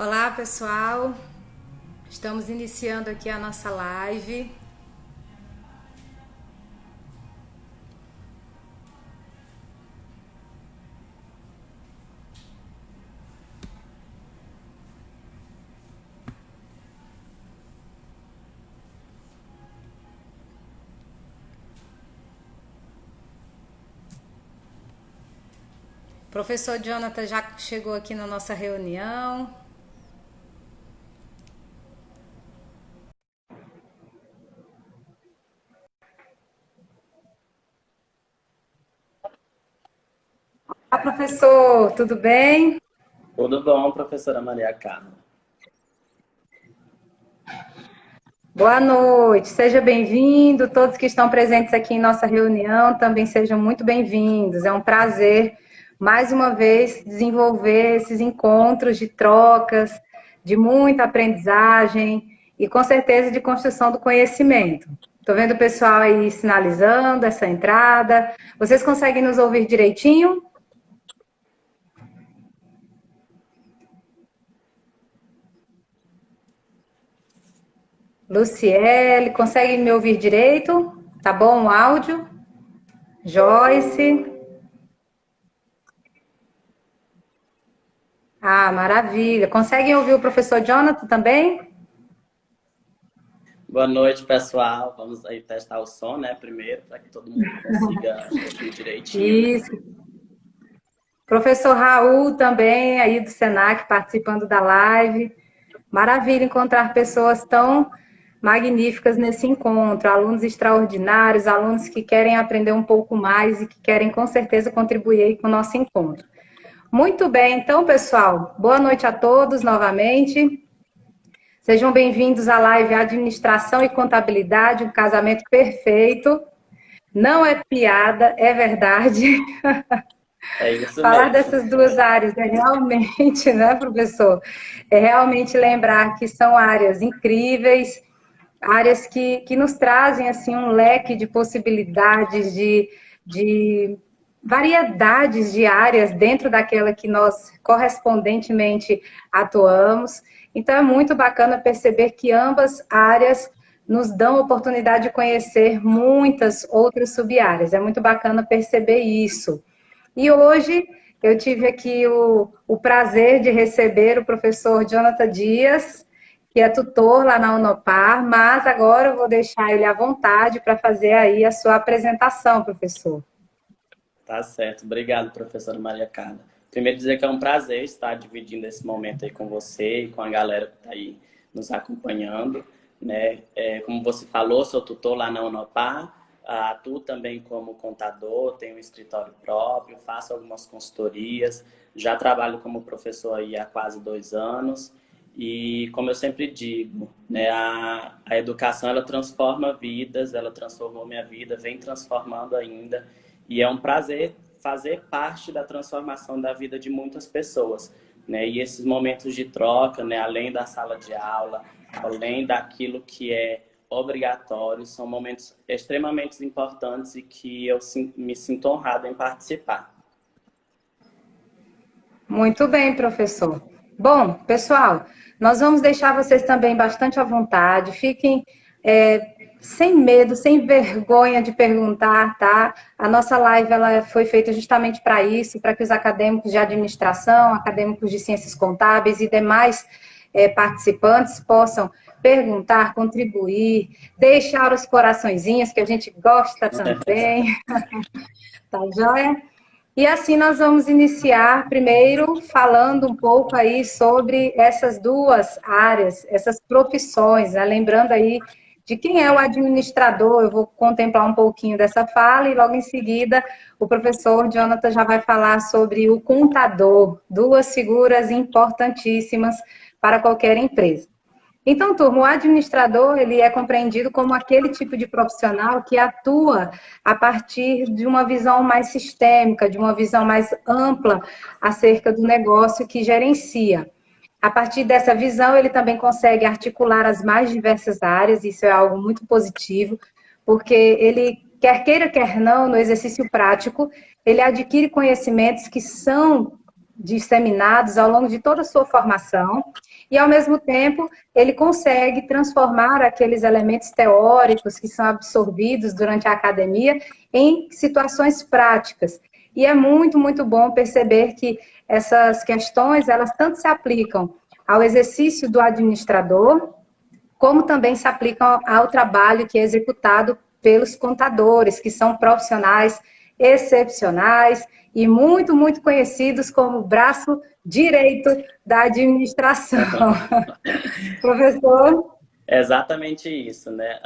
Olá, pessoal. Estamos iniciando aqui a nossa live. O professor Jonathan já chegou aqui na nossa reunião. Olá, professor, tudo bem? Tudo bom, professora Maria Carla? Boa noite, seja bem-vindo. Todos que estão presentes aqui em nossa reunião também sejam muito bem-vindos. É um prazer, mais uma vez, desenvolver esses encontros de trocas, de muita aprendizagem e, com certeza, de construção do conhecimento. Estou vendo o pessoal aí sinalizando essa entrada. Vocês conseguem nos ouvir direitinho? Luciele, consegue me ouvir direito? Tá bom o áudio? Joyce. Ah, maravilha. Conseguem ouvir o professor Jonathan também? Boa noite, pessoal. Vamos aí testar o som, né, primeiro, para que todo mundo consiga ouvir direitinho. Isso. Professor Raul também, aí do Senac, participando da live. Maravilha encontrar pessoas tão magníficas nesse encontro, alunos extraordinários, alunos que querem aprender um pouco mais e que querem com certeza contribuir aí com o nosso encontro. Muito bem, então, pessoal, boa noite a todos novamente. Sejam bem-vindos à live Administração e Contabilidade, um casamento perfeito. Não é piada, é verdade. É isso Falar mesmo. dessas duas áreas é realmente, né, professor? É realmente lembrar que são áreas incríveis, áreas que nos trazem assim um leque de possibilidades, de variedades de áreas dentro daquela que nós correspondentemente atuamos. Então é muito bacana perceber que ambas áreas nos dão a oportunidade de conhecer muitas outras sub-áreas. É muito bacana perceber isso. E hoje eu tive aqui o prazer de receber o professor Jonathan Dias, que é tutor lá na Unopar, mas agora eu vou deixar ele à vontade para fazer aí a sua apresentação, professor. Tá certo. Obrigado, professora Maria Carla. Primeiro dizer que é um prazer estar dividindo esse momento aí com você e com a galera que está aí nos acompanhando, né? Como você falou, sou tutor lá na Unopar, atuo também como contador, tenho um escritório próprio, faço algumas consultorias, já trabalho como professor aí há quase 2 anos e, como eu sempre digo, né, a educação ela transforma vidas, ela transformou minha vida, vem transformando ainda. E é um prazer fazer parte da transformação da vida de muitas pessoas, né? E esses momentos de troca, né, além da sala de aula, além daquilo que é obrigatório, são momentos extremamente importantes e que eu me sinto honrado em participar. Muito bem, professor. Bom, pessoal, nós vamos deixar vocês também bastante à vontade. Fiquem sem medo, sem vergonha de perguntar, tá? A nossa live ela foi feita justamente para isso, para que os acadêmicos de administração, acadêmicos de ciências contábeis e demais participantes possam perguntar, contribuir, deixar os coraçõezinhos, que a gente gosta também, tá joia? E assim nós vamos iniciar primeiro falando um pouco aí sobre essas duas áreas, essas profissões, né? Lembrando aí de quem é o administrador, eu vou contemplar um pouquinho dessa fala e logo em seguida o professor Jonathan já vai falar sobre o contador, duas figuras importantíssimas para qualquer empresa. Então, turma, o administrador ele é compreendido como aquele tipo de profissional que atua a partir de uma visão mais sistêmica, de uma visão mais ampla acerca do negócio que gerencia. A partir dessa visão, ele também consegue articular as mais diversas áreas, isso é algo muito positivo, porque ele, quer queira, quer não, no exercício prático, ele adquire conhecimentos que são disseminados ao longo de toda a sua formação e, ao mesmo tempo, ele consegue transformar aqueles elementos teóricos que são absorvidos durante a academia em situações práticas. E é muito, muito bom perceber que essas questões, elas tanto se aplicam ao exercício do administrador, como também se aplicam ao trabalho que é executado pelos contadores, que são profissionais excepcionais e muito, muito conhecidos como o braço direito da administração. Professor? É exatamente isso, né?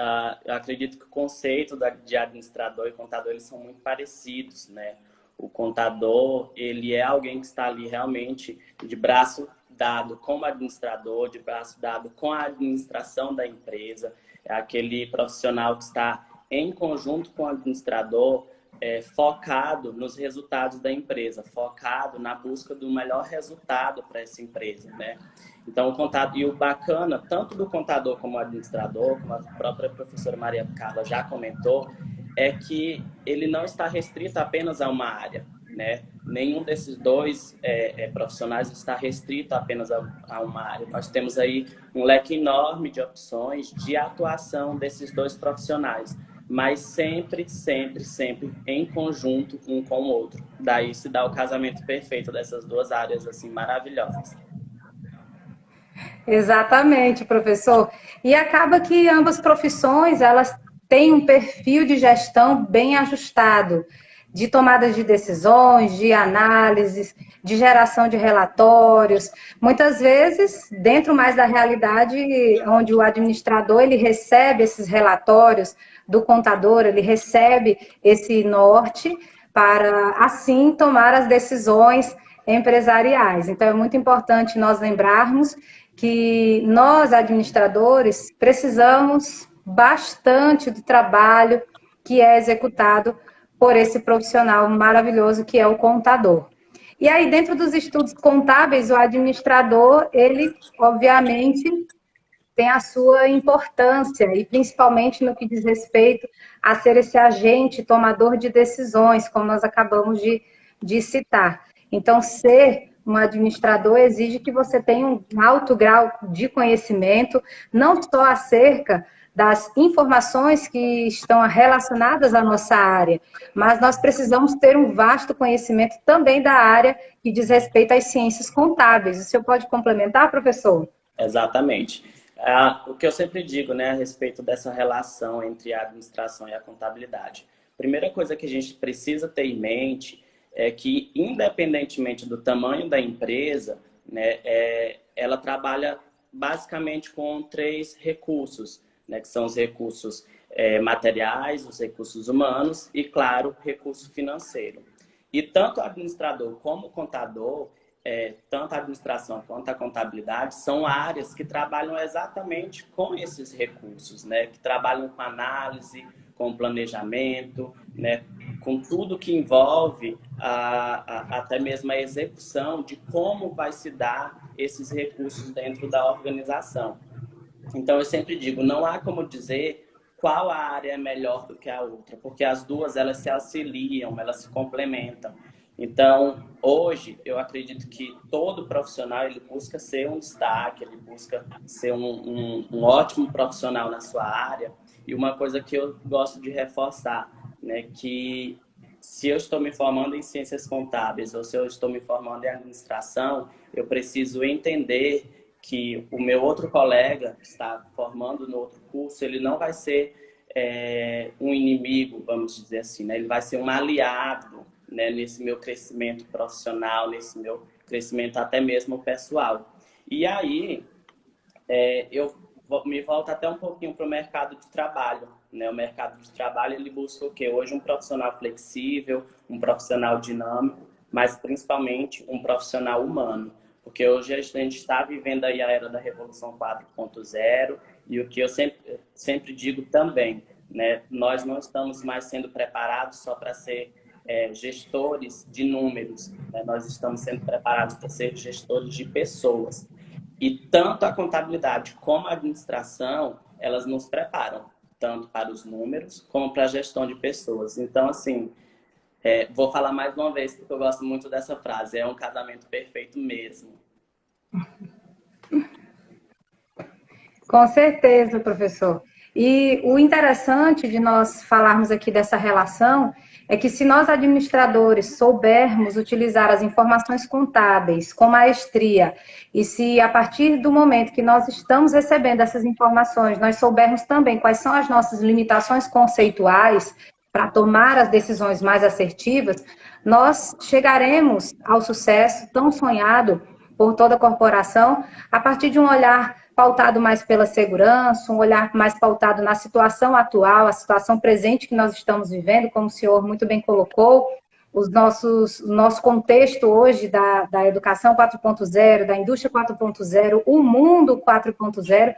Eu acredito que o conceito de administrador e contador, eles são muito parecidos, né? O contador, ele é alguém que está ali realmente de braço dado com o administrador, de braço dado com a administração da empresa. É aquele profissional que está em conjunto com o administrador, focado nos resultados da empresa, focado na busca do melhor resultado para essa empresa, né? Então, o contador, e o bacana, tanto do contador como do administrador, como a própria professora Maria Carla já comentou, é que ele não está restrito apenas a uma área, né? Nenhum desses dois profissionais está restrito apenas a uma área. Nós temos aí um leque enorme de opções de atuação desses dois profissionais, mas sempre, sempre, sempre em conjunto um com o outro. Daí se dá o casamento perfeito dessas duas áreas assim maravilhosas. Exatamente, professor. E acaba que ambas profissões, elas têm um perfil de gestão bem ajustado, de tomada de decisões, de análises, de geração de relatórios. Muitas vezes, dentro mais da realidade, onde o administrador ele recebe esses relatórios do contador, ele recebe esse norte para, assim, tomar as decisões empresariais. Então, é muito importante nós lembrarmos que nós, administradores, precisamos bastante do trabalho que é executado por esse profissional maravilhoso que é o contador. E aí, dentro dos estudos contábeis, o administrador, ele, obviamente, tem a sua importância, e principalmente no que diz respeito a ser esse agente tomador de decisões, como nós acabamos de citar. Então, ser um administrador exige que você tenha um alto grau de conhecimento, não só acerca das informações que estão relacionadas à nossa área, mas nós precisamos ter um vasto conhecimento também da área que diz respeito às ciências contábeis. O senhor pode complementar, professor? Exatamente. O que eu sempre digo, né, a respeito dessa relação entre a administração e a contabilidade. Primeira coisa que a gente precisa ter em mente é que, independentemente do tamanho da empresa, né, ela trabalha basicamente com três recursos, né, que são os recursos materiais, os recursos humanos e, claro, recurso financeiro. E tanto o administrador como o contador, tanto a administração quanto a contabilidade, são áreas que trabalham exatamente com esses recursos, né, que trabalham com análise, com planejamento, né, com tudo que envolve até mesmo a execução de como vai se dar esses recursos dentro da organização. Então, eu sempre digo, não há como dizer qual a área é melhor do que a outra, porque as duas, elas se auxiliam, elas se complementam. Então, hoje, eu acredito que todo profissional, ele busca ser um destaque, ele busca ser um ótimo profissional na sua área. E uma coisa que eu gosto de reforçar, né, que se eu estou me formando em ciências contábeis ou se eu estou me formando em administração, eu preciso entender que o meu outro colega que está formando no outro curso, ele não vai ser um inimigo, vamos dizer assim, né? Ele vai ser um aliado, né, nesse meu crescimento profissional, nesse meu crescimento até mesmo pessoal. E aí, eu me volto até um pouquinho para o mercado de trabalho, né? O mercado de trabalho, ele busca o quê? Hoje um profissional flexível, um profissional dinâmico, mas principalmente um profissional humano. Porque hoje a gente está vivendo aí a era da Revolução 4.0 e o que eu sempre digo também, né? Nós não estamos mais sendo preparados só para ser gestores de números, né? Nós estamos sendo preparados para ser gestores de pessoas. E tanto a contabilidade como a administração, elas nos preparam, tanto para os números como para a gestão de pessoas. Então, assim, vou falar mais uma vez, porque eu gosto muito dessa frase. É um casamento perfeito mesmo. Com certeza, professor. E o interessante de nós falarmos aqui dessa relação é que se nós administradores soubermos utilizar as informações contábeis com maestria, e se a partir do momento que nós estamos recebendo essas informações, nós soubermos também quais são as nossas limitações conceituais para tomar as decisões mais assertivas, nós chegaremos ao sucesso tão sonhado por toda a corporação a partir de um olhar pautado mais pela segurança, um olhar mais pautado na situação atual, a situação presente que nós estamos vivendo, como o senhor muito bem colocou, o nosso contexto hoje da educação 4.0, da indústria 4.0, o mundo 4.0,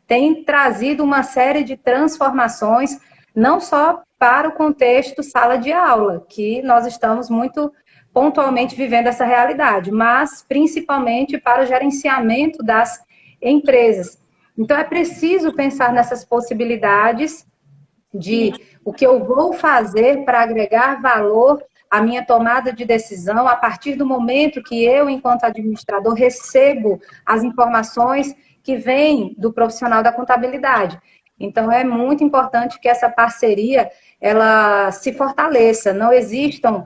tem trazido uma série de transformações, não só para o contexto sala de aula, que nós estamos muito pontualmente vivendo essa realidade, mas principalmente para o gerenciamento das empresas. Então, é preciso pensar nessas possibilidades de o que eu vou fazer para agregar valor à minha tomada de decisão a partir do momento que eu, enquanto administrador, recebo as informações que vêm do profissional da contabilidade. Então, é muito importante que essa parceria ela se fortaleça, não existam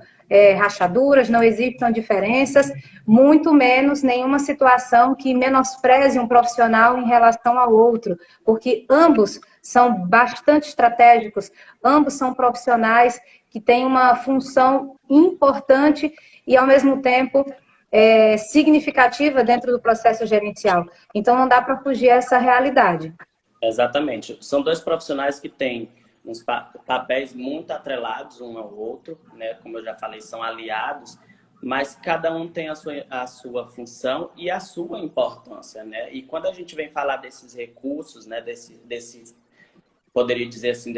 rachaduras, não existam diferenças, muito menos nenhuma situação que menospreze um profissional em relação ao outro, porque ambos são bastante estratégicos, ambos são profissionais que têm uma função importante e, ao mesmo tempo, significativa dentro do processo gerencial. Então, não dá para fugir essa realidade. Exatamente. São dois profissionais que têm uns papéis muito atrelados um ao outro, né? Como eu já falei, são aliados, mas cada um tem a sua função e a sua importância, né? E quando a gente vem falar desses recursos, né? Desses poderia dizer assim,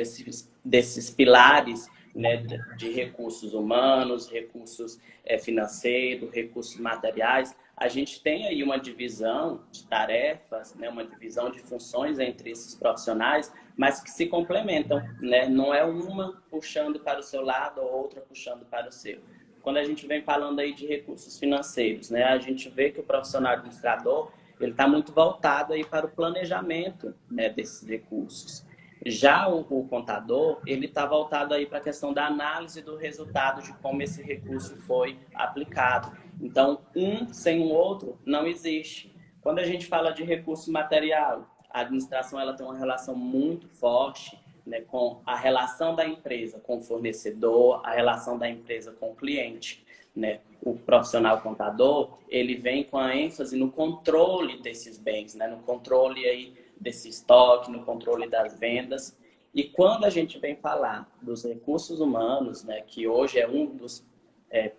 desses pilares, né? De recursos humanos, recursos financeiros, recursos materiais, a gente tem aí uma divisão de tarefas, né? Uma divisão de funções entre esses profissionais, mas que se complementam, né? Não é uma puxando para o seu lado ou outra puxando para o seu. Quando a gente vem falando aí de recursos financeiros, né? A gente vê que o profissional administrador, ele está muito voltado aí para o planejamento, né? Desses recursos. Já o contador, ele está voltado aí para a questão da análise do resultado de como esse recurso foi aplicado. Então, um sem o outro não existe. Quando a gente fala de recurso material, a administração ela tem uma relação muito forte, né, com a relação da empresa com o fornecedor, a relação da empresa com o cliente, né? O profissional contador, ele vem com a ênfase no controle desses bens, né? No controle aí desse estoque, no controle das vendas. E quando a gente vem falar dos recursos humanos, né, que hoje é um dos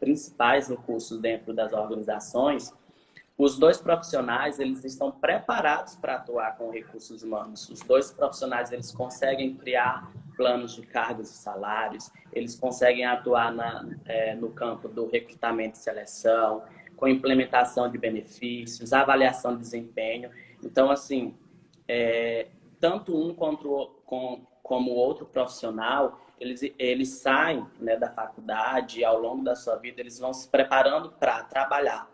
principais recursos dentro das organizações, os dois profissionais, eles estão preparados para atuar com recursos humanos. Os dois profissionais, eles conseguem criar planos de cargos e salários, eles conseguem atuar no campo do recrutamento e seleção, com implementação de benefícios, avaliação de desempenho. Então, assim, tanto um como o outro profissional, eles saem, né, da faculdade, ao longo da sua vida, eles vão se preparando para trabalhar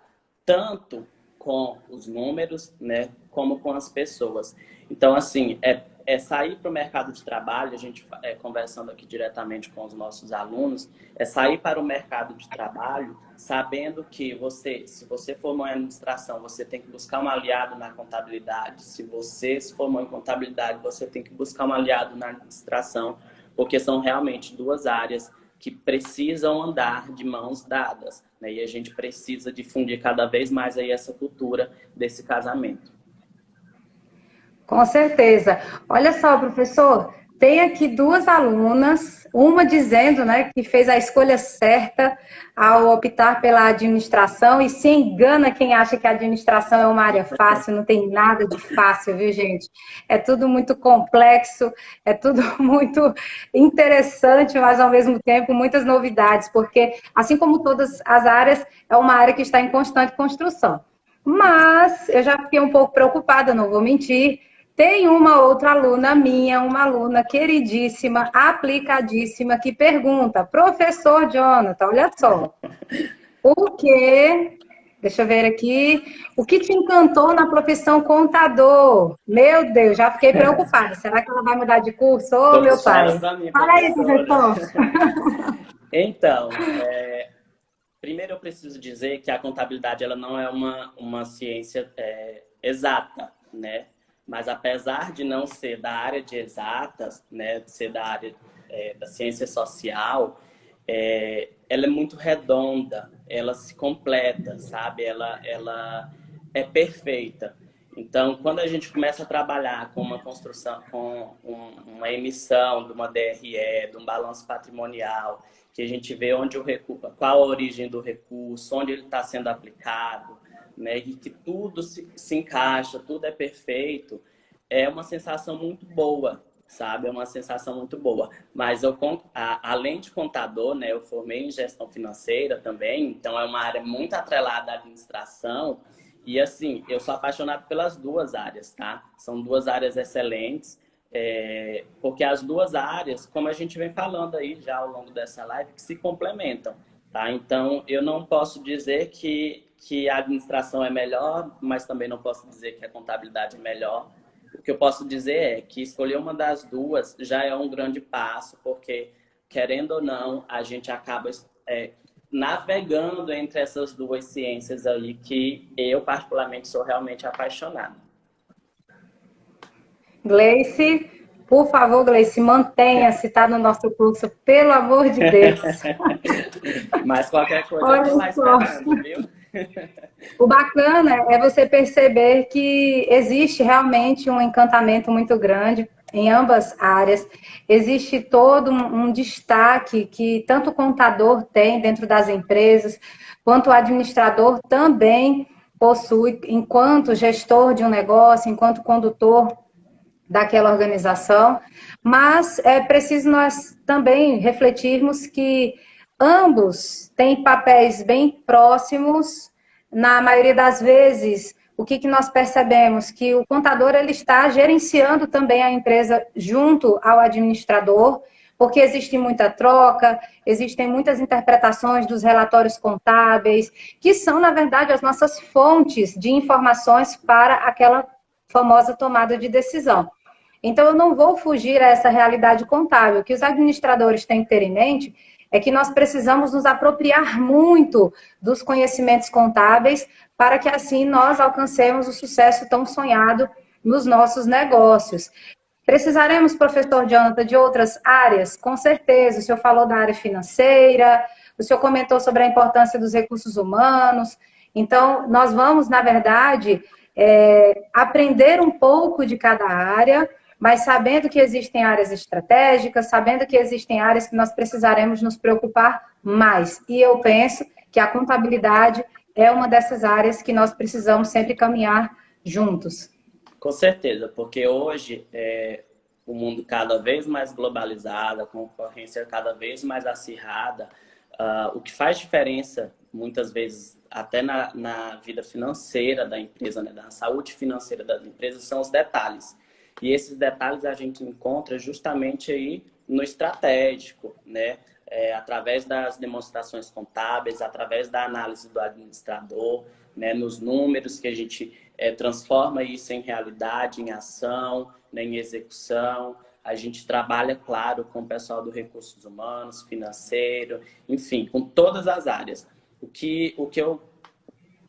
tanto com os números, né, como com as pessoas. Então, assim, sair para o mercado de trabalho, a gente conversando aqui diretamente com os nossos alunos, sair para o mercado de trabalho sabendo que se você formou em administração, você tem que buscar um aliado na contabilidade. Se você se formou em contabilidade, você tem que buscar um aliado na administração, porque são realmente duas áreas que precisam andar de mãos dadas, né? E a gente precisa difundir cada vez mais aí essa cultura desse casamento. Com certeza. Olha só, professor, tem aqui duas alunas, uma dizendo, né, que fez a escolha certa ao optar pela administração e se engana quem acha que a administração é uma área fácil, não tem nada de fácil, viu, gente? É tudo muito complexo, é tudo muito interessante, mas ao mesmo tempo muitas novidades, porque assim como todas as áreas, é uma área que está em constante construção. Mas eu já fiquei um pouco preocupada, não vou mentir. Tem uma outra aluna minha, uma aluna queridíssima, aplicadíssima, que pergunta, professor Jonathan, olha só, o que Deixa eu ver aqui. O que te encantou na profissão contador? Meu Deus, já fiquei preocupada. Será que ela vai mudar de curso? Ô, Tô meu puxando pai. para mim, Fala aí, professora. professor. Então, primeiro eu preciso dizer que a contabilidade ela não é uma ciência exata, né? Mas apesar de não ser da área de exatas, né, de ser da área da ciência social, ela é muito redonda, ela se completa, sabe? Ela é perfeita. Então, quando a gente começa a trabalhar com uma construção, com uma emissão de uma DRE, de um balanço patrimonial, que a gente vê onde o recurso, qual a origem do recurso, onde ele está sendo aplicado, né, e que tudo se encaixa, tudo é perfeito, é uma sensação muito boa, sabe? É uma sensação muito boa. Mas além de contador, né, eu formei em gestão financeira também, então é uma área muito atrelada à administração. E assim, eu sou apaixonado pelas duas áreas, tá? São duas áreas excelentes, porque as duas áreas, como a gente vem falando aí já ao longo dessa live, que se complementam, tá? Então, eu não posso dizer que a administração é melhor, mas também não posso dizer que a contabilidade é melhor. O que eu posso dizer é que escolher uma das duas já é um grande passo, porque, querendo ou não, a gente acaba navegando entre essas duas ciências aí que eu, particularmente, sou realmente apaixonado. Gleice, por favor, Gleice, mantenha-se, tá no nosso curso, pelo amor de Deus. Mas qualquer coisa eu Olha tô lá só. esperando, viu? O bacana é você perceber que existe realmente um encantamento muito grande em ambas áreas. Existe todo um destaque que tanto o contador tem dentro das empresas, quanto o administrador também possui, enquanto gestor de um negócio, enquanto condutor daquela organização, mas é preciso nós também refletirmos que ambos têm papéis bem próximos. Na maioria das vezes, o que nós percebemos? Que o contador ele está gerenciando também a empresa junto ao administrador, porque existe muita troca, existem muitas interpretações dos relatórios contábeis, que são, na verdade, as nossas fontes de informações para aquela famosa tomada de decisão. Então, eu não vou fugir a essa realidade contábil. O que os administradores têm que ter em mente é que nós precisamos nos apropriar muito dos conhecimentos contábeis para que assim nós alcancemos o sucesso tão sonhado nos nossos negócios. Precisaremos, professor Jonathan, de outras áreas? Com certeza. O senhor falou da área financeira, o senhor comentou sobre a importância dos recursos humanos. Então, nós vamos, na verdade, aprender um pouco de cada área, mas sabendo que existem áreas estratégicas, sabendo que existem áreas que nós precisaremos nos preocupar mais. E eu penso que a contabilidade é uma dessas áreas que nós precisamos sempre caminhar juntos. Com certeza, porque hoje o mundo cada vez mais globalizado, a concorrência cada vez mais acirrada, o que faz diferença, muitas vezes, até na vida financeira da empresa, né, na saúde financeira das empresas, são os detalhes. E esses detalhes a gente encontra justamente aí no estratégico, né? Através das demonstrações contábeis, através da análise do administrador, né? Nos números que a gente transforma isso em realidade, em ação, né? Em execução. A gente trabalha, claro, com o pessoal do recursos humanos, financeiro, enfim, com todas as áreas. O que eu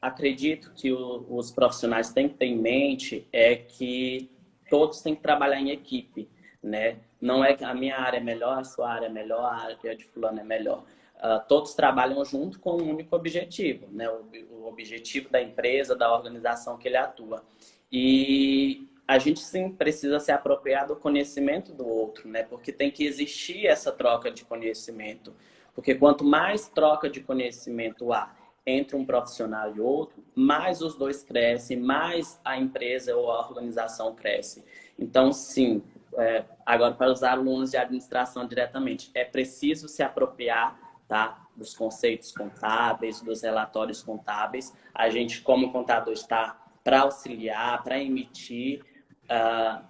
acredito que os profissionais têm que ter em mente é que todos têm que trabalhar em equipe, né? Não é que a minha área é melhor, a sua área é melhor, a área de fulano é melhor. Todos trabalham junto com um único objetivo, né? O objetivo da empresa, da organização que ele atua. E a gente sim precisa se apropriar do conhecimento do outro, né? Porque tem que existir essa troca de conhecimento. Porque quanto mais troca de conhecimento há entre um profissional e outro, mais os dois crescem, mais a empresa ou a organização cresce. Então, sim, agora para os alunos de administração diretamente, é preciso se apropriar, tá, dos conceitos contábeis, dos relatórios contábeis. A gente, como contador, está para auxiliar, para emitir,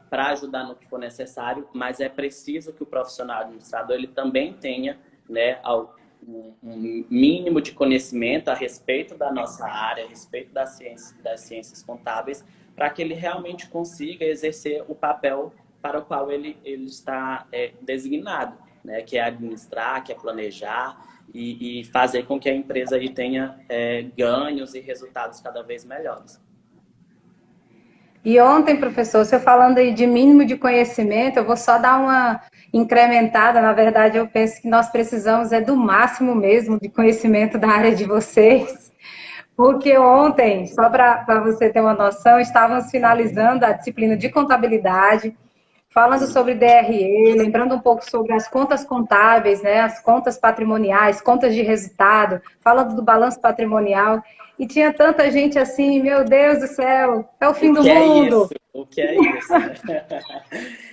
para ajudar no que for necessário, mas é preciso que o profissional administrador ele também tenha, né, um mínimo de conhecimento a respeito da nossa área, a respeito das ciências contábeis, para que ele realmente consiga exercer o papel para o qual ele está designado, né? Que é administrar, que é planejar e fazer com que a empresa aí tenha ganhos e resultados cada vez melhores. E ontem, professor, você falando aí de mínimo de conhecimento, eu vou só dar uma incrementada. Na verdade, eu penso que nós precisamos do máximo mesmo de conhecimento da área de vocês. Porque ontem, só para você ter uma noção, estávamos finalizando a disciplina de contabilidade, falando sobre DRE, lembrando um pouco sobre as contas contábeis, né, as contas patrimoniais, contas de resultado, falando do balanço patrimonial. E tinha tanta gente assim, meu Deus do céu, é o fim do mundo. O que é isso?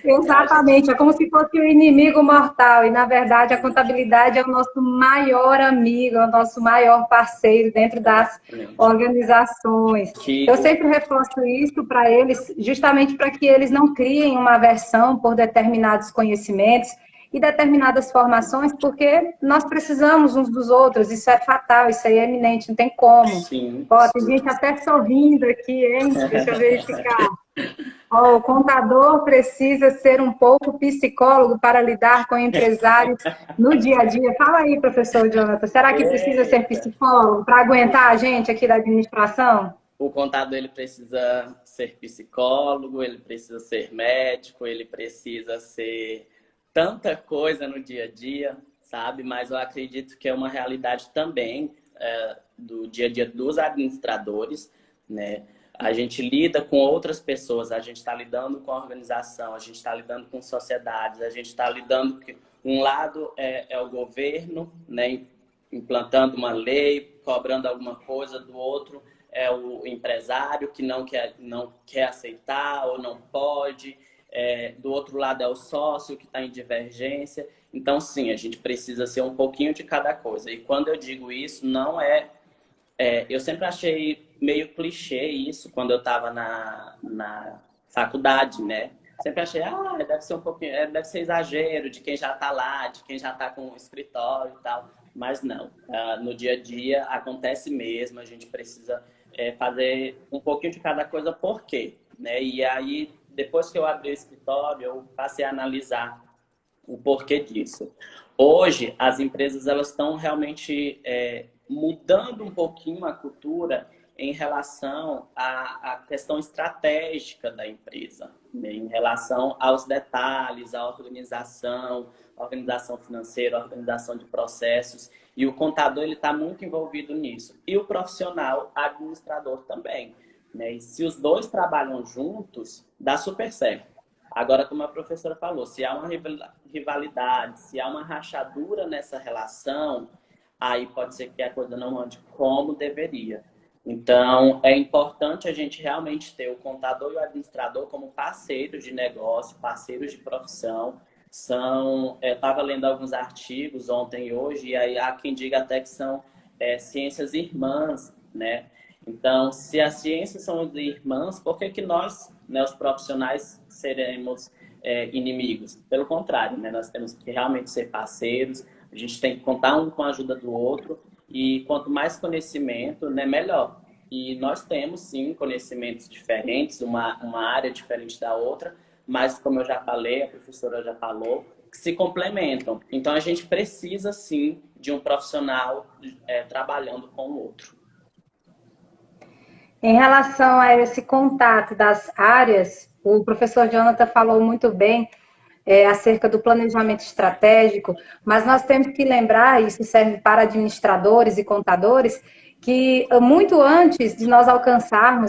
Exatamente, é como se fosse o inimigo mortal. E, na verdade, a contabilidade é o nosso maior amigo, é o nosso maior parceiro dentro das organizações. Eu sempre reforço isso para eles, justamente para que eles não criem uma aversão por determinados conhecimentos e determinadas formações, porque nós precisamos uns dos outros, isso é fatal, isso aí é eminente, não tem como. Sim. Ó, tem gente até sorrindo aqui, hein? Deixa eu verificar. Ó, o contador precisa ser um pouco psicólogo para lidar com empresários no dia a dia. Fala aí, professor Jonathan, será que precisa ser psicólogo para aguentar a gente aqui da administração? O contador ele precisa ser psicólogo, ele precisa ser médico, ele precisa ser tanta coisa no dia a dia, sabe? Mas eu acredito que é uma realidade também do dia a dia dos administradores, né? A gente lida com outras pessoas, a gente está lidando com a organização, a gente está lidando com sociedades, a gente está lidando com um lado é o governo, né? Implantando uma lei, cobrando alguma coisa, do outro é o empresário que não quer aceitar ou não pode. Do outro lado é o sócio que está em divergência. Então, sim, a gente precisa ser um pouquinho de cada coisa. E quando eu digo isso, não eu sempre achei meio clichê isso quando eu estava na faculdade, né? Sempre achei, deve ser um pouquinho, deve ser exagero de quem já está lá, de quem já está com o escritório e tal. Mas não, no dia a dia acontece mesmo, a gente precisa fazer um pouquinho de cada coisa, por quê? Né? E aí, depois que eu abri o escritório, eu passei a analisar o porquê disso. Hoje, as empresas elas estão realmente mudando um pouquinho a cultura em relação à questão estratégica da empresa, né? Em relação aos detalhes, à organização financeira, organização de processos. E o contador ele está muito envolvido nisso. E o profissional administrador também, né? E se os dois trabalham juntos, dá super certo. Agora, como a professora falou, se há uma rivalidade, se há uma rachadura nessa relação, aí pode ser que a coisa não ande como deveria. Então, é importante a gente realmente ter o contador e o administrador como parceiros de negócio, parceiros de profissão. Eu estava lendo alguns artigos ontem e hoje, e aí há quem diga até que são ciências irmãs, né? Então, se as ciências são irmãs, por que nós, né, os profissionais, seremos inimigos? Pelo contrário, né? Nós temos que realmente ser parceiros, a gente tem que contar um com a ajuda do outro, e quanto mais conhecimento, né, melhor. E nós temos, sim, conhecimentos diferentes, uma área diferente da outra, mas, como eu já falei, a professora já falou, que se complementam. Então, a gente precisa, sim, de um profissional trabalhando com o outro. Em relação a esse contato das áreas, o professor Jonathan falou muito bem acerca do planejamento estratégico, mas nós temos que lembrar, isso serve para administradores e contadores, que muito antes de nós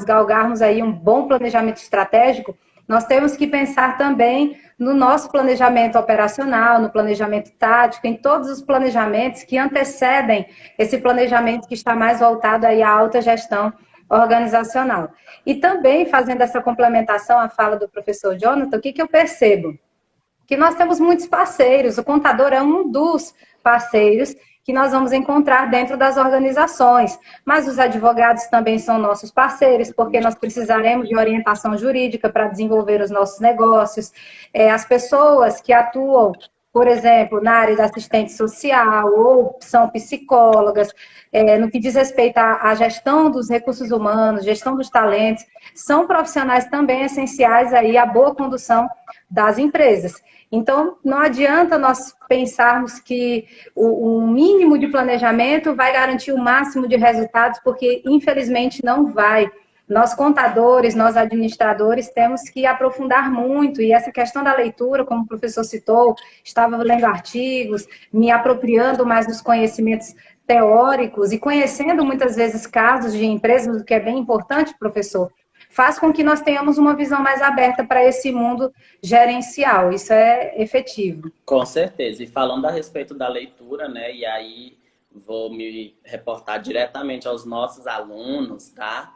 galgarmos aí um bom planejamento estratégico, nós temos que pensar também no nosso planejamento operacional, no planejamento tático, em todos os planejamentos que antecedem esse planejamento que está mais voltado aí à alta gestão organizacional. E também, fazendo essa complementação à fala do professor Jonathan, o que eu percebo? Que nós temos muitos parceiros, o contador é um dos parceiros que nós vamos encontrar dentro das organizações, mas os advogados também são nossos parceiros, porque nós precisaremos de orientação jurídica para desenvolver os nossos negócios, as pessoas que atuam por exemplo, na área da assistente social, ou são psicólogas, no que diz respeito à gestão dos recursos humanos, gestão dos talentos, são profissionais também essenciais aí à boa condução das empresas. Então, não adianta nós pensarmos que o mínimo de planejamento vai garantir o máximo de resultados, porque, infelizmente, não vai. Nós, contadores, nós, administradores, temos que aprofundar muito. E essa questão da leitura, como o professor citou, estava lendo artigos, me apropriando mais dos conhecimentos teóricos e conhecendo, muitas vezes, casos de empresas, o que é bem importante, professor, faz com que nós tenhamos uma visão mais aberta para esse mundo gerencial. Isso é efetivo. Com certeza. E falando a respeito da leitura, né? E aí vou me reportar diretamente aos nossos alunos, tá?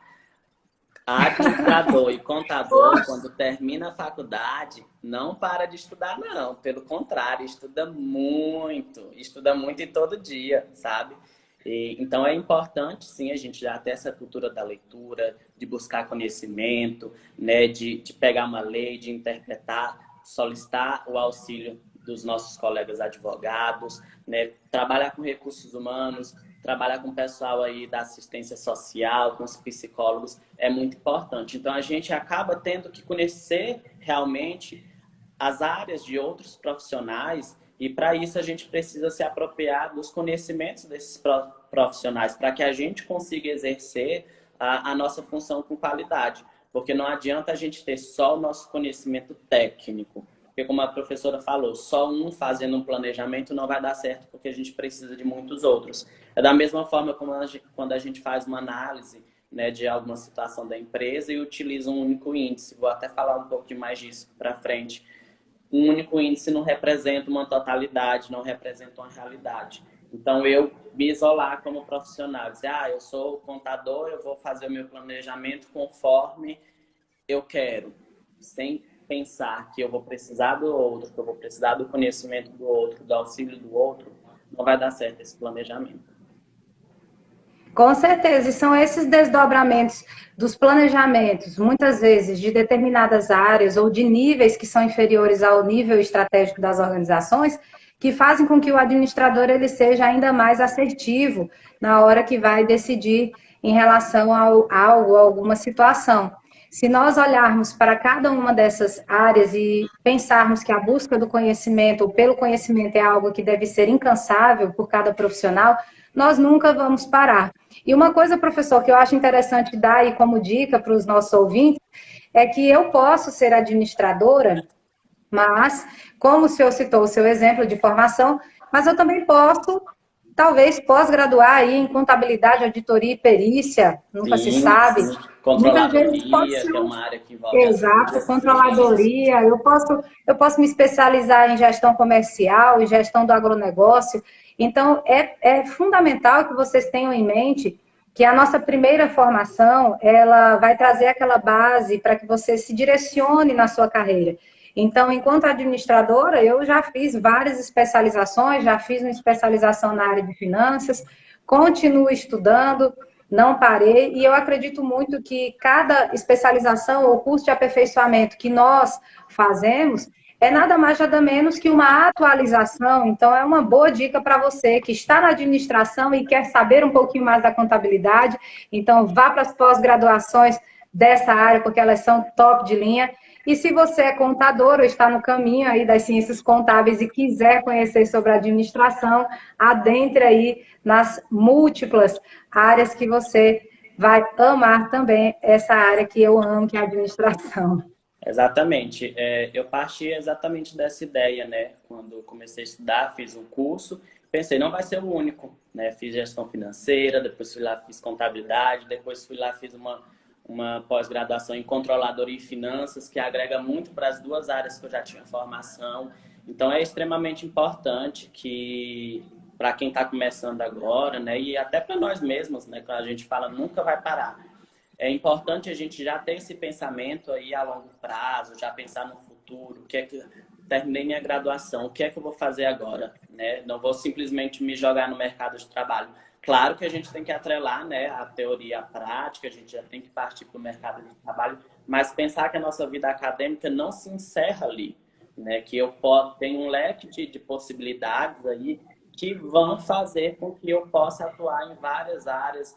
Administrador e contador, quando termina a faculdade, não para de estudar, não. Pelo contrário, estuda muito e todo dia, sabe? Então é importante, sim, a gente já ter essa cultura da leitura, de buscar conhecimento, né, de pegar uma lei, de interpretar, solicitar o auxílio dos nossos colegas advogados, né, trabalhar com recursos humanos, trabalhar com o pessoal aí da assistência social, com os psicólogos, é muito importante. Então a gente acaba tendo que conhecer realmente as áreas de outros profissionais. E para isso a gente precisa se apropriar dos conhecimentos desses profissionais, para que a gente consiga exercer a nossa função com qualidade. Porque não adianta a gente ter só o nosso conhecimento técnico. Porque como a professora falou, só um fazendo um planejamento não vai dar certo, porque a gente precisa de muitos outros. É da mesma forma como quando a gente faz uma análise, né, de alguma situação da empresa e utiliza um único índice. Vou até falar um pouco mais disso para frente. Um único índice não representa uma totalidade, não representa uma realidade. Então, eu me isolar como profissional, dizer, eu sou contador, eu vou fazer o meu planejamento conforme eu quero, sem pensar que eu vou precisar do outro, que eu vou precisar do conhecimento do outro, do auxílio do outro, não vai dar certo esse planejamento. Com certeza, e são esses desdobramentos dos planejamentos, muitas vezes de determinadas áreas ou de níveis que são inferiores ao nível estratégico das organizações, que fazem com que o administrador ele seja ainda mais assertivo na hora que vai decidir em relação a algo, a alguma situação. Se nós olharmos para cada uma dessas áreas e pensarmos que a busca do conhecimento ou pelo conhecimento é algo que deve ser incansável por cada profissional, nós nunca vamos parar. E uma coisa, professor, que eu acho interessante dar aí como dica para os nossos ouvintes, é que eu posso ser administradora, mas, como o senhor citou o seu exemplo de formação, mas eu também posso, talvez, pós-graduar aí em contabilidade, auditoria e perícia, nunca se sabe. Sim. Muitas vezes pode Controladoria, ser que é uma área que envolve exato, controladoria, eu posso me especializar em gestão comercial, em gestão do agronegócio. Então, é fundamental que vocês tenham em mente que a nossa primeira formação, ela vai trazer aquela base para que você se direcione na sua carreira. Então, enquanto administradora, eu já fiz várias especializações, já fiz uma especialização na área de finanças, continuo estudando, não parei, e eu acredito muito que cada especialização ou curso de aperfeiçoamento que nós fazemos é nada mais, nada menos que uma atualização. Então, é uma boa dica para você que está na administração e quer saber um pouquinho mais da contabilidade. Então, vá para as pós-graduações dessa área, porque elas são top de linha. E se você é contador ou está no caminho aí das ciências contábeis e quiser conhecer sobre a administração, adentre aí nas múltiplas áreas que você vai amar também, essa área que eu amo, que é a administração. Exatamente. Eu parti exatamente dessa ideia, né? Quando comecei a estudar, fiz um curso, pensei, não vai ser o único, né? Fiz gestão financeira, depois fui lá, fiz contabilidade, depois fui lá, fiz uma pós-graduação em controladoria e finanças, que agrega muito para as duas áreas que eu já tinha formação. Então, é extremamente importante que, para quem está começando agora, né? E até para nós mesmos, né? Quando a gente fala, nunca vai parar. É importante a gente já ter esse pensamento aí a longo prazo, já pensar no futuro, o que é que terminei minha graduação, o que é que eu vou fazer agora, né? Não vou simplesmente me jogar no mercado de trabalho. Claro que a gente tem que atrelar, né, a teoria à prática, a gente já tem que partir para o mercado de trabalho, mas pensar que a nossa vida acadêmica não se encerra ali, né? Que eu tenho um leque de possibilidades aí que vão fazer com que eu possa atuar em várias áreas,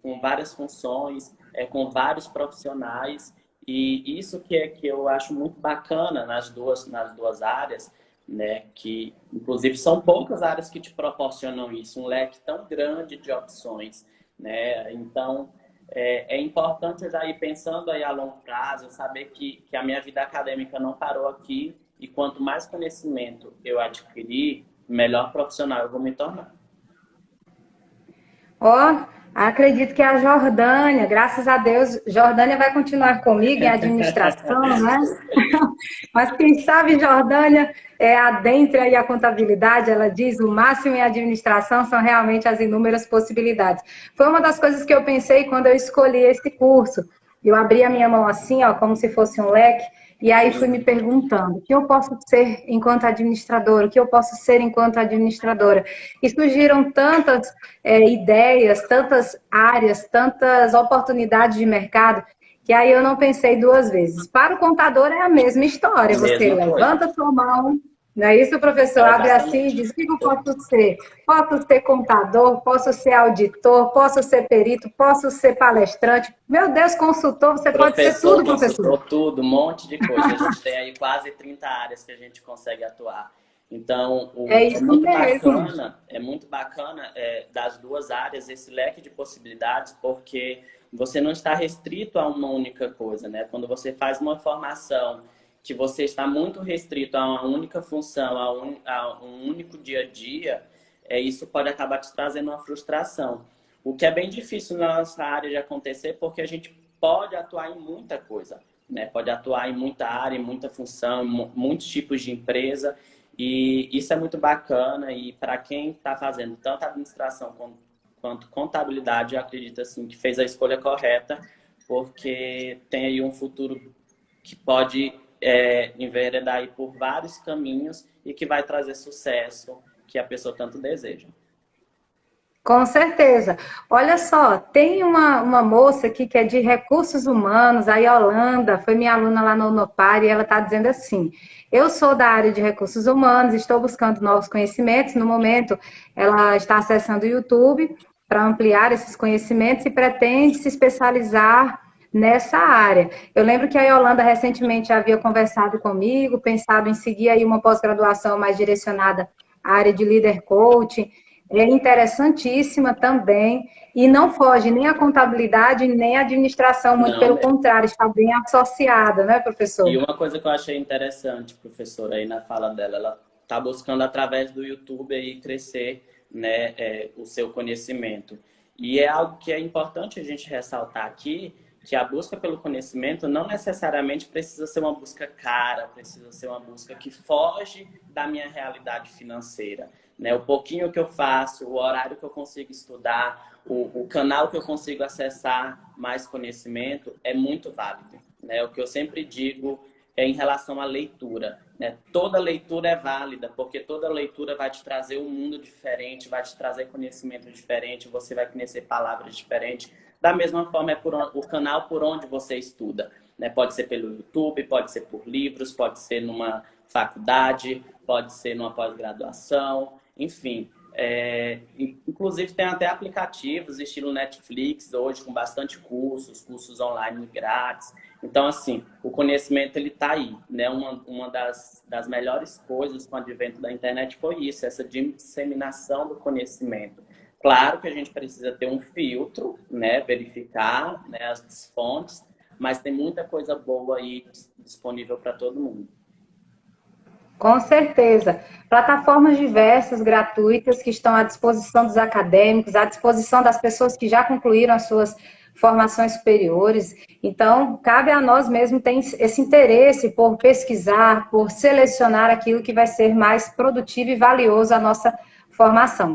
com várias funções, com vários profissionais. E isso que eu acho muito bacana nas duas áreas, né? Que, inclusive, são poucas áreas que te proporcionam isso, um leque tão grande de opções, né? Então, é importante eu já ir pensando aí a longo prazo, saber que a minha vida acadêmica não parou aqui e quanto mais conhecimento eu adquirir, melhor profissional eu vou me tornar. Ó, acredito que a Jordânia, graças a Deus, Jordânia vai continuar comigo em administração, né? Mas quem sabe Jordânia adentra aí a contabilidade, ela diz, o máximo em administração são realmente as inúmeras possibilidades. Foi uma das coisas que eu pensei quando eu escolhi esse curso. Eu abri a minha mão assim, ó, como se fosse um leque, e aí fui me perguntando, o que eu posso ser enquanto administradora? O que eu posso ser enquanto administradora? E surgiram tantas ideias, tantas áreas, tantas oportunidades de mercado, que aí eu não pensei duas vezes. Para o contador é a mesma história. Você levanta a sua mão, não é isso, professor? Abre assim e diz, o que eu posso ser? Posso ser contador, posso ser auditor, posso ser perito, posso ser palestrante. Meu Deus, consultor, você pode ser tudo, professor. Consultor, tudo, um monte de coisa. A gente tem aí quase 30 áreas que a gente consegue atuar. Então, é muito bacana das duas áreas esse leque de possibilidades, porque você não está restrito a uma única coisa, né? Quando você faz uma formação que você está muito restrito a uma única função, a um único dia a dia, isso pode acabar te trazendo uma frustração. O que é bem difícil na nossa área de acontecer, porque a gente pode atuar em muita coisa, né? Pode atuar em muita área, em muita função, muitos tipos de empresa, e isso é muito bacana. E para quem está fazendo tanto administração quanto contabilidade, eu acredito assim, que fez a escolha correta, porque tem aí um futuro que pode enveredar aí por vários caminhos e que vai trazer sucesso que a pessoa tanto deseja. Com certeza. Olha só, tem uma moça aqui que é de recursos humanos, a Yolanda, foi minha aluna lá no Unopar, e ela está dizendo assim, eu sou da área de recursos humanos, estou buscando novos conhecimentos, no momento ela está acessando o YouTube para ampliar esses conhecimentos e pretende se especializar nessa área. Eu lembro que a Yolanda recentemente havia conversado comigo, pensado em seguir aí uma pós-graduação mais direcionada à área de líder coaching. É interessantíssima também, e não foge nem a contabilidade, nem a administração, muito pelo contrário, está bem associada, né, professor? E uma coisa que eu achei interessante, professora, aí na fala dela, ela está buscando através do YouTube aí crescer, né, o seu conhecimento. E é algo que é importante a gente ressaltar aqui, que a busca pelo conhecimento não necessariamente precisa ser uma busca cara, precisa ser uma busca que foge da minha realidade financeira. Né? O pouquinho que eu faço, o horário que eu consigo estudar, o canal que eu consigo acessar mais conhecimento é muito válido. Né? O que eu sempre digo é em relação à leitura. Né? Toda leitura é válida, porque toda leitura vai te trazer um mundo diferente, vai te trazer conhecimento diferente, você vai conhecer palavras diferentes. Da mesma forma, é o canal por onde você estuda. Né? Pode ser pelo YouTube, pode ser por livros, pode ser numa faculdade, pode ser numa pós-graduação, enfim. Inclusive, tem até aplicativos, estilo Netflix, hoje, com bastante cursos online grátis. Então, assim, o conhecimento ele está aí. Né? Uma das melhores coisas com o advento da internet foi isso, essa disseminação do conhecimento. Claro que a gente precisa ter um filtro, né? Verificar, né, as fontes, mas tem muita coisa boa aí disponível para todo mundo. Com certeza. Plataformas diversas, gratuitas, que estão à disposição dos acadêmicos, à disposição das pessoas que já concluíram as suas formações superiores. Então, cabe a nós mesmos ter esse interesse por pesquisar, por selecionar aquilo que vai ser mais produtivo e valioso à nossa formação.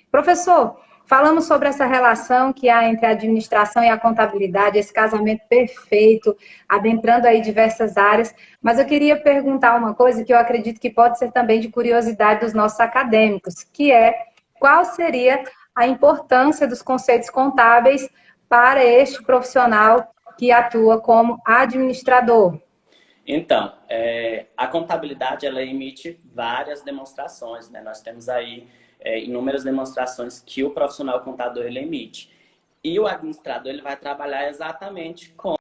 Professor, falamos sobre essa relação que há entre a administração e a contabilidade, esse casamento perfeito, adentrando aí diversas áreas, mas eu queria perguntar uma coisa que eu acredito que pode ser também de curiosidade dos nossos acadêmicos, que é qual seria a importância dos conceitos contábeis para este profissional que atua como administrador? Então, a contabilidade, ela emite várias demonstrações, né? Nós temos aí inúmeras demonstrações que o profissional contador ele emite. E o administrador ele vai trabalhar exatamente com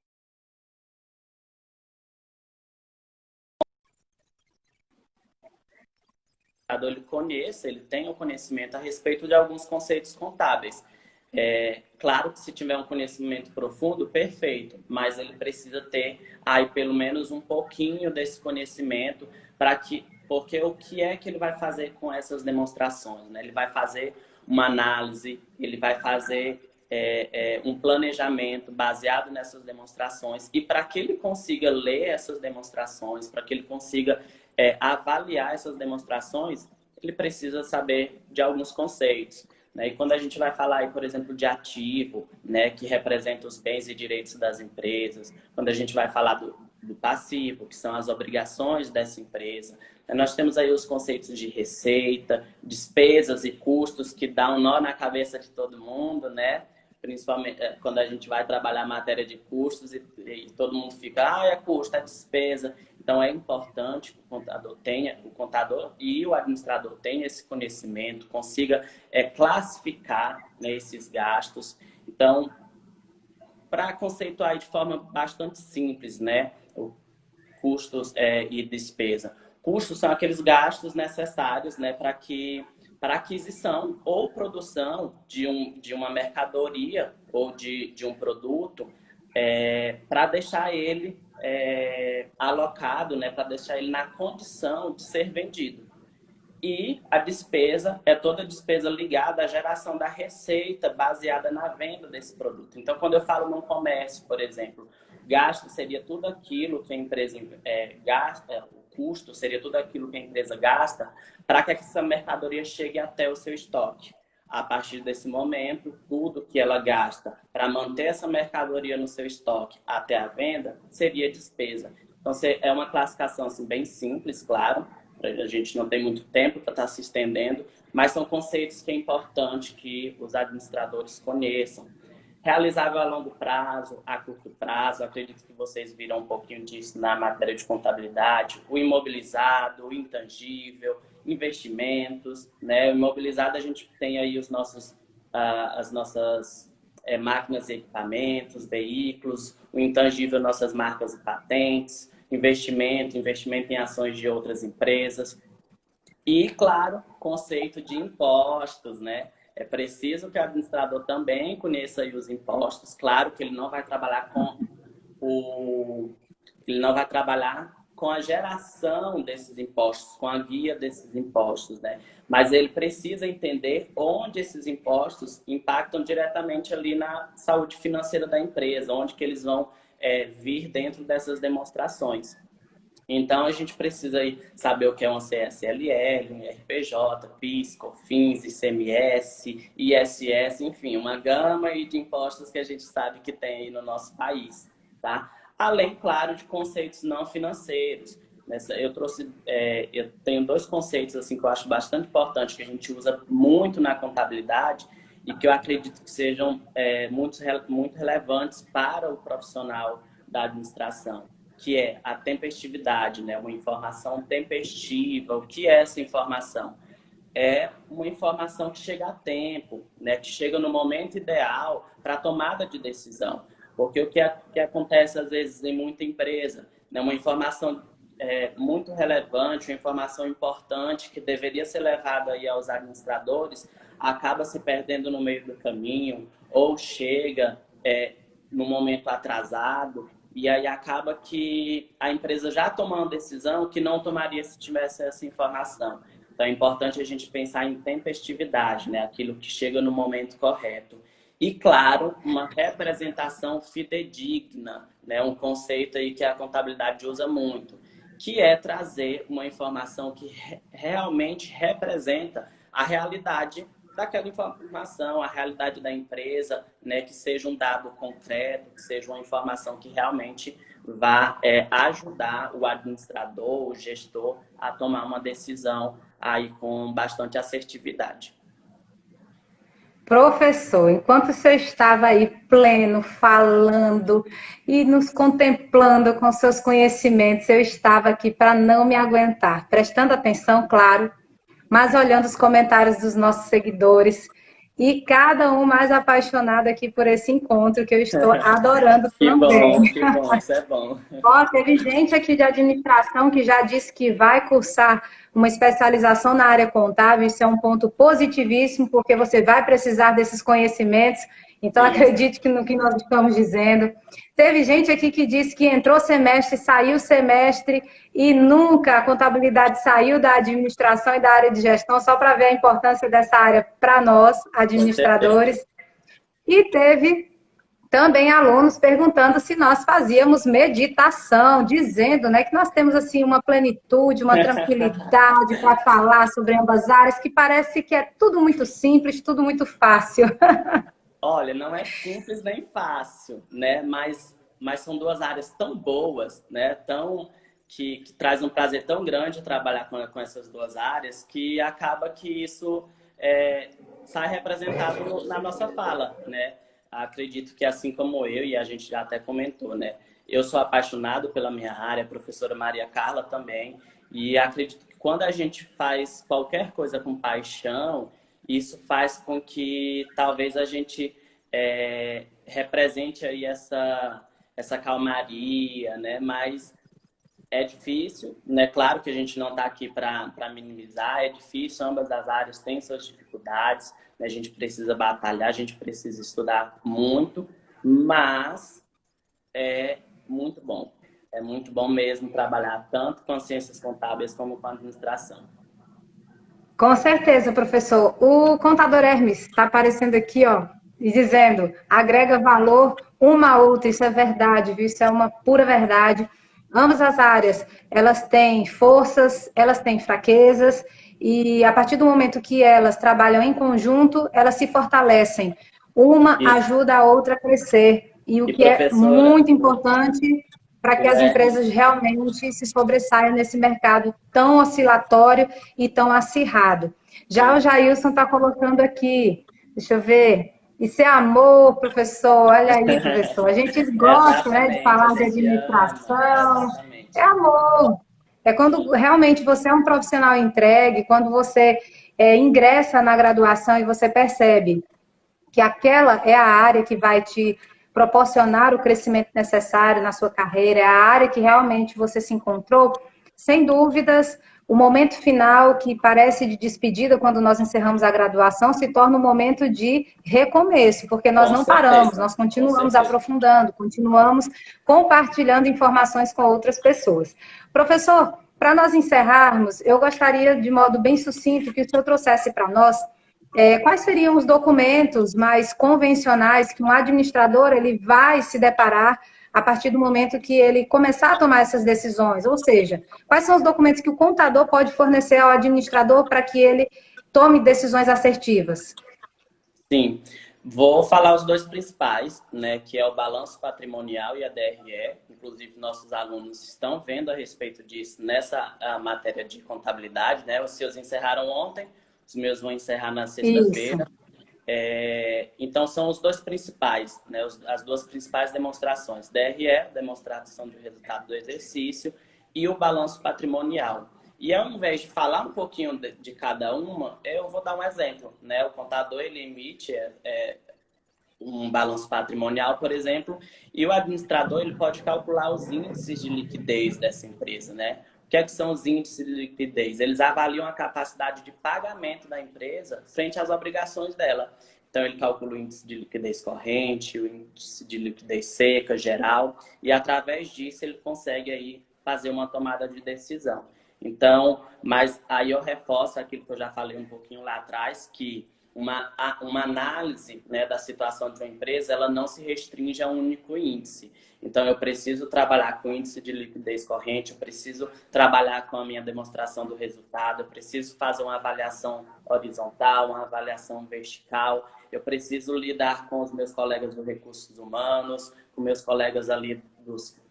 ele conheça, ele tem o conhecimento a respeito de alguns conceitos contábeis. Claro que se tiver um conhecimento profundo, perfeito, mas ele precisa ter aí pelo menos um pouquinho desse conhecimento porque o que é que ele vai fazer com essas demonstrações, né? Ele vai fazer uma análise, ele vai fazer um planejamento baseado nessas demonstrações e para que ele consiga ler essas demonstrações, para que ele consiga avaliar essas demonstrações, ele precisa saber de alguns conceitos. Né? E quando a gente vai falar, aí, por exemplo, de ativo, né, que representa os bens e direitos das empresas, quando a gente vai falar do passivo, que são as obrigações dessa empresa, nós temos aí os conceitos de receita, despesas e custos, que dá um nó na cabeça de todo mundo, né? Principalmente quando a gente vai trabalhar a matéria de custos e todo mundo fica, é custo, é despesa. Então, é importante que o contador e o administrador tenham esse conhecimento, consiga classificar, né, esses gastos. Então, para conceituar de forma bastante simples, né, custos e despesa. Custos são aqueles gastos necessários, né, para a aquisição ou produção de uma mercadoria ou de um produto, para deixar ele alocado, né, para deixar ele na condição de ser vendido. E a despesa é toda despesa ligada à geração da receita baseada na venda desse produto. Então, quando eu falo num comércio, por exemplo, gasto seria tudo aquilo que a empresa gasta, o custo seria tudo aquilo que a empresa gasta para que essa mercadoria chegue até o seu estoque. A partir desse momento, tudo que ela gasta para manter essa mercadoria no seu estoque até a venda seria despesa. Então, é uma classificação assim, bem simples, claro. A gente não tem muito tempo para estar se estendendo, mas são conceitos que é importante que os administradores conheçam. Realizável a longo prazo, a curto prazo, acredito que vocês viram um pouquinho disso na matéria de contabilidade, o imobilizado, o intangível, investimentos, né? O imobilizado a gente tem aí as nossas máquinas e equipamentos, veículos, o intangível, nossas marcas e patentes, investimento em ações de outras empresas e, claro, conceito de impostos, né? É preciso que o administrador também conheça aí os impostos. Claro que ele não vai trabalhar com a geração desses impostos, com a guia desses impostos, né? Mas ele precisa entender onde esses impostos impactam diretamente ali na saúde financeira da empresa, onde que eles vão vir dentro dessas demonstrações. Então, a gente precisa aí saber o que é uma CSLL, um RPJ, PIS, COFINS, ICMS, ISS, enfim, uma gama aí de impostos que a gente sabe que tem aí no nosso país, tá? Além, claro, de conceitos não financeiros. Eu tenho dois conceitos assim, que eu acho bastante importantes, que a gente usa muito na contabilidade e que eu acredito que sejam muito relevantes para o profissional da administração, que é a tempestividade, né? Uma informação tempestiva. O que é essa informação? É uma informação que chega a tempo, né? Que chega no momento ideal para a tomada de decisão. Porque o que acontece, às vezes, em muita empresa, né? Uma informação muito relevante, uma informação importante que deveria ser levada aí aos administradores, acaba se perdendo no meio do caminho ou chega no momento atrasado. E aí acaba que a empresa já tomou uma decisão que não tomaria se tivesse essa informação. Então é importante a gente pensar em tempestividade, né? Aquilo que chega no momento correto. E, claro, uma representação fidedigna, né? Um conceito aí que a contabilidade usa muito, que é trazer uma informação que realmente representa a realidade daquela informação, a realidade da empresa, né, que seja um dado concreto, que seja uma informação que realmente vá ajudar o administrador, o gestor, a tomar uma decisão aí com bastante assertividade. Professor, enquanto o senhor estava aí pleno, falando e nos contemplando com seus conhecimentos, eu estava aqui para não me aguentar, prestando atenção, claro, mas olhando os comentários dos nossos seguidores e cada um mais apaixonado aqui por esse encontro que eu estou adorando também. Que bom, isso é bom. Ó, teve gente aqui de administração que já disse que vai cursar uma especialização na área contábil. Isso é um ponto positivíssimo, porque você vai precisar desses conhecimentos. Então, Isso. acredite que no que nós estamos dizendo. Teve gente aqui que disse que entrou semestre, saiu semestre e nunca a contabilidade saiu da administração e da área de gestão, só para ver a importância dessa área para nós, administradores. E teve também alunos perguntando se nós fazíamos meditação, dizendo, né, que nós temos assim uma plenitude, uma tranquilidade para falar sobre ambas áreas, que parece que é tudo muito simples, tudo muito fácil. Olha, não é simples nem fácil, né? Mas são duas áreas tão boas, né? Que traz um prazer tão grande trabalhar com essas duas áreas, que acaba que isso sai representado na nossa fala, né? Acredito que assim como eu, e a gente já até comentou, né? Eu sou apaixonado pela minha área, a professora Maria Carla também, e acredito que quando a gente faz qualquer coisa com paixão, isso faz com que talvez a gente represente aí essa calmaria, né? Mas é difícil, né? Claro que a gente não está aqui para minimizar, é difícil, ambas as áreas têm suas dificuldades, né? A gente precisa batalhar, a gente precisa estudar muito, mas é muito bom. É muito bom mesmo trabalhar tanto com ciências contábeis como com administração. Com certeza, professor. O contador Hermes está aparecendo aqui, ó, e dizendo, agrega valor uma a outra, isso é verdade, viu? Isso é uma pura verdade. Ambas as áreas, elas têm forças, elas têm fraquezas, e a partir do momento que elas trabalham em conjunto, elas se fortalecem. Uma Isso. ajuda a outra a crescer. E o E que é professora, muito importante para que as empresas realmente se sobressaiam nesse mercado tão oscilatório e tão acirrado. Já o Jailson está colocando aqui, deixa eu ver, isso é amor, professor, olha aí, professor. A gente gosta, né, de exatamente, a falar de gente ama, administração, exatamente. é amor. É quando realmente você é um profissional entregue, quando você ingressa na graduação e você percebe que aquela é a área que vai te proporcionar o crescimento necessário na sua carreira, é a área que realmente você se encontrou, sem dúvidas, o momento final, que parece de despedida quando nós encerramos a graduação, se torna um momento de recomeço, porque nós Com não paramos, certeza, nós com continuamos certeza. aprofundando, continuamos compartilhando informações com outras pessoas. Professor, para nós encerrarmos, eu gostaria, de modo bem sucinto, que o senhor trouxesse para nós quais seriam os documentos mais convencionais que um administrador ele vai se deparar a partir do momento que ele começar a tomar essas decisões? Ou seja, quais são os documentos que o contador pode fornecer ao administrador para que ele tome decisões assertivas? Sim, vou falar os dois principais, né, que é o balanço patrimonial e a DRE. Inclusive, nossos alunos estão vendo a respeito disso nessa matéria de contabilidade, né? Os seus encerraram ontem, os meus vão encerrar na Isso. sexta-feira. Então, são os dois principais, né? As duas principais demonstrações. DRE, demonstração do resultado do exercício, e o balanço patrimonial. E ao invés de falar um pouquinho de cada uma, eu vou dar um exemplo, né? O contador, ele emite um balanço patrimonial, por exemplo, e o administrador, ele pode calcular os índices de liquidez dessa empresa, né? O que são os índices de liquidez? Eles avaliam a capacidade de pagamento da empresa frente às obrigações dela. Então, ele calcula o índice de liquidez corrente, o índice de liquidez seca, geral, e através disso ele consegue aí fazer uma tomada de decisão. Então, mas aí eu reforço aquilo que eu já falei um pouquinho lá atrás, que uma análise, né, da situação de uma empresa, ela não se restringe a um único índice. Então, eu preciso trabalhar com o índice de liquidez corrente, eu preciso trabalhar com a minha demonstração do resultado, eu preciso fazer uma avaliação horizontal, uma avaliação vertical, eu preciso lidar com os meus colegas dos recursos humanos, com meus colegas ali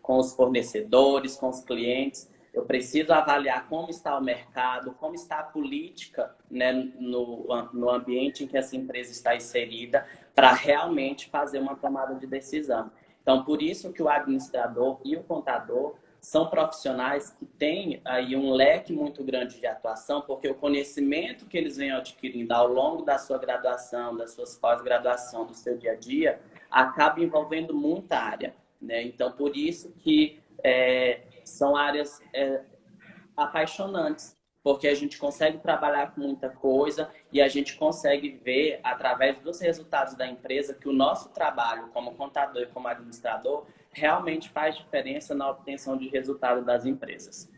com os fornecedores, com os clientes. Eu preciso avaliar como está o mercado, como está a política, né, no ambiente em que essa empresa está inserida, para realmente fazer uma tomada de decisão. Então, por isso que o administrador e o contador são profissionais que têm aí um leque muito grande de atuação, porque o conhecimento que eles vêm adquirindo ao longo da sua graduação, das suas pós-graduação, do seu dia a dia, acaba envolvendo muita área, né? Então, por isso que são áreas apaixonantes, porque a gente consegue trabalhar com muita coisa e a gente consegue ver, através dos resultados da empresa, que o nosso trabalho como contador e como administrador realmente faz diferença na obtenção de resultado das empresas.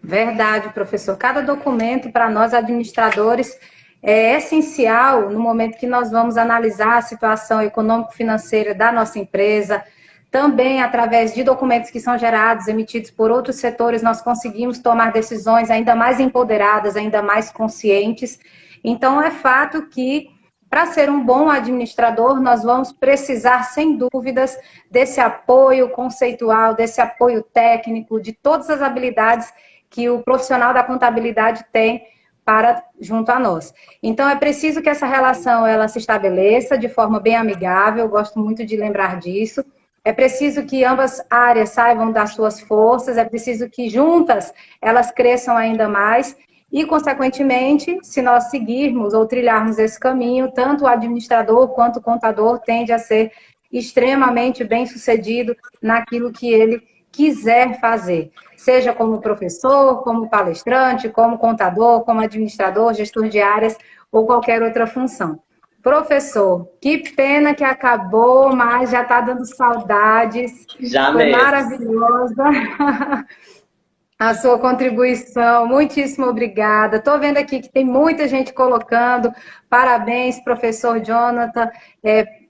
Verdade, professor. Cada documento para nós administradores é essencial no momento que nós vamos analisar a situação econômico-financeira da nossa empresa. Também, através de documentos que são gerados, emitidos por outros setores, nós conseguimos tomar decisões ainda mais empoderadas, ainda mais conscientes. Então, é fato que, para ser um bom administrador, nós vamos precisar, sem dúvidas, desse apoio conceitual, desse apoio técnico, de todas as habilidades que o profissional da contabilidade tem para junto a nós. Então, é preciso que essa relação ela se estabeleça de forma bem amigável, eu gosto muito de lembrar disso. É preciso que ambas áreas saibam das suas forças, é preciso que juntas elas cresçam ainda mais e, consequentemente, se nós seguirmos ou trilharmos esse caminho, tanto o administrador quanto o contador tende a ser extremamente bem-sucedido naquilo que ele quiser fazer, seja como professor, como palestrante, como contador, como administrador, gestor de áreas ou qualquer outra função. Professor, que pena que acabou, mas já está dando saudades. Já Foi mesmo. maravilhosa a sua contribuição. Muitíssimo obrigada. Estou vendo aqui que tem muita gente colocando. Parabéns, professor Jonathan.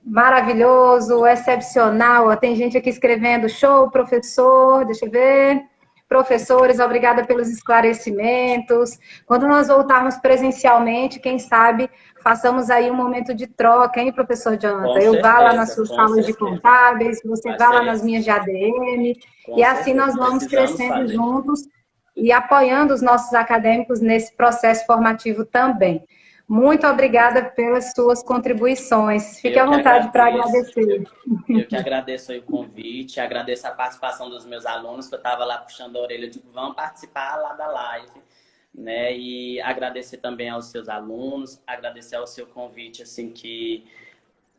Maravilhoso, excepcional. Tem gente aqui escrevendo show, professor. Deixa eu ver. Professores, obrigada pelos esclarecimentos. Quando nós voltarmos presencialmente, quem sabe façamos aí um momento de troca, hein, professor Jonathan? Eu vá lá nas suas salas de contábeis, você vá lá nas minhas de ADM, e assim nós vamos crescendo juntos e apoiando os nossos acadêmicos nesse processo formativo também. Muito obrigada pelas suas contribuições. Fique à vontade para agradecer. Eu que agradeço aí o convite, agradeço a participação dos meus alunos, que eu estava lá puxando a orelha, eu digo, vão participar lá da live, né? E agradecer também aos seus alunos, agradecer ao seu convite, assim, que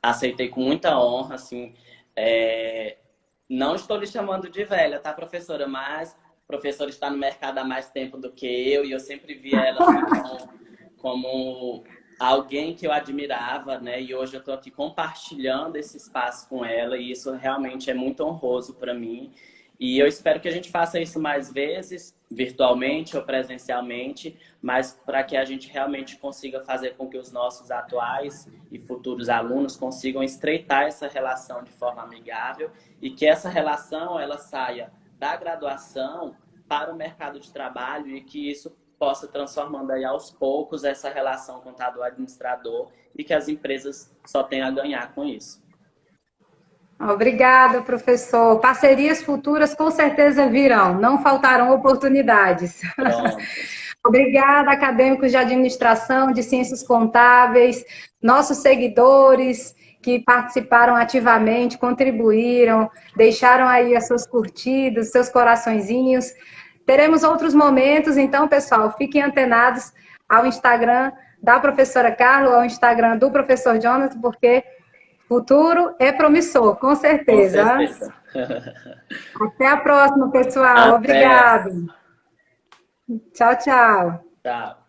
aceitei com muita honra, assim. Não estou lhe chamando de velha, tá, professora? Mas a professora está no mercado há mais tempo do que eu, e eu sempre vi ela assim, como alguém que eu admirava, né? E hoje eu estou aqui compartilhando esse espaço com ela e isso realmente é muito honroso para mim. E eu espero que a gente faça isso mais vezes, virtualmente ou presencialmente, mas para que a gente realmente consiga fazer com que os nossos atuais e futuros alunos consigam estreitar essa relação de forma amigável e que essa relação ela saia da graduação para o mercado de trabalho e que isso possa transformando aí aos poucos essa relação contador-administrador e que as empresas só tenham a ganhar com isso. Obrigada, professor. Parcerias futuras com certeza virão, não faltarão oportunidades. Obrigada, acadêmicos de administração, de ciências contábeis, nossos seguidores que participaram ativamente, contribuíram, deixaram aí as suas curtidas, seus coraçõezinhos. Teremos outros momentos, então, pessoal, fiquem antenados ao Instagram da professora Carla, ao Instagram do professor Jonathan, porque futuro é promissor, com certeza. Com certeza. Até a próxima, pessoal. Até. Obrigado. Tchau, tchau. Tchau.